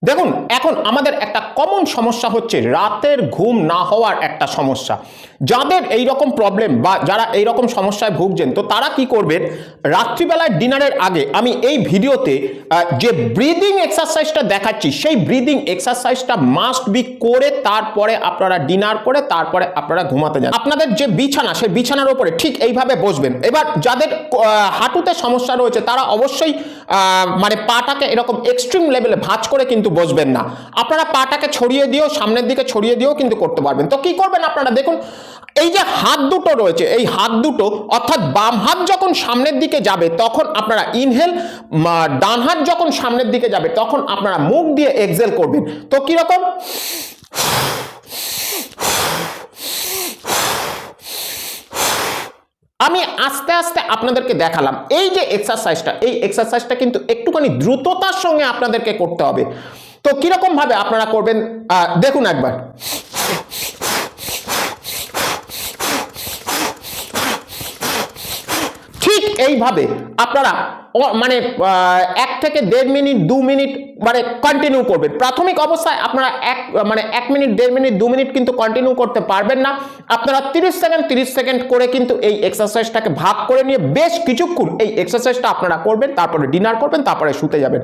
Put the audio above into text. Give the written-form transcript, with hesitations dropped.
দেখুন, এখন আমাদের একটা কমন সমস্যা হচ্ছে রাতের ঘুম না হওয়ার একটা সমস্যা। যাদের এই রকম প্রবলেম বা যারা এই রকম সমস্যায় ভুগছেন, তো তারা কি করবেন, রাত্রিবেলায় ডিনারের আগে আমি এই ভিডিওতে যে ব্রিদিং এক্সারসাইজটা দেখাচ্ছি, সেই ব্রিদিং এক্সারসাইজটা মাস্ট বি করে তারপরে আপনারা ডিনার করে তারপরে আপনারা ঘুমাতে যান। আপনাদের যে বিছানা, সেই বিছানার উপরে ঠিক এইভাবে বসবেন। এবার যাদের হাঁটুতে সমস্যা রয়েছে তারা অবশ্যই মানে পাটাকে এরকম এক্সট্রিম লেভেলে ভাঁজ করে কিন্তু বসবেন না। আপনারা পাটাকে ছড়িয়ে দিয়েও, সামনের দিকে ছড়িয়ে দিয়েও কিন্তু করতে পারবেন। তো কি করবেন আপনারা দেখুন, এই যে হাত দুটো রয়েছে, এই হাত দুটো অর্থাৎ বাম হাত যখন সামনের দিকে যাবে তখন আপনারা ইনহেল, ডান হাত যখন সামনের দিকে যাবে তখন আপনারা মুখ দিয়ে এক্সহেল করবেন। তো কিরকম, আমি আস্তে আস্তে আপনাদেরকে দেখালাম। এই যে এক্সারসাইজটা, এই এক্সারসাইজটা কিন্তু একটুখানি দ্রুততার সঙ্গে আপনাদেরকে করতে হবে। তো কিরকম ভাবে আপনারা করবেন দেখুন একবার। ঠিক এইভাবে আপনারা মানে 1 থেকে 1.5 মিনিট 2 মিনিট মানে কন্টিনিউ করবেন। প্রাথমিক অবস্থায় আপনারা 1 মিনিট 1.5 মিনিট 2 মিনিট কিন্তু কন্টিনিউ করতে পারবেন না। আপনারা 30 সেকেন্ড করে কিন্তু এই এক্সারসাইজটাকে ভাগ করে নিয়ে বেশ কিছুক্ষণ এই এক্সারসাইজটা আপনারা করবেন, তারপরে ডিনার করবেন, তারপরে শুতে যাবেন।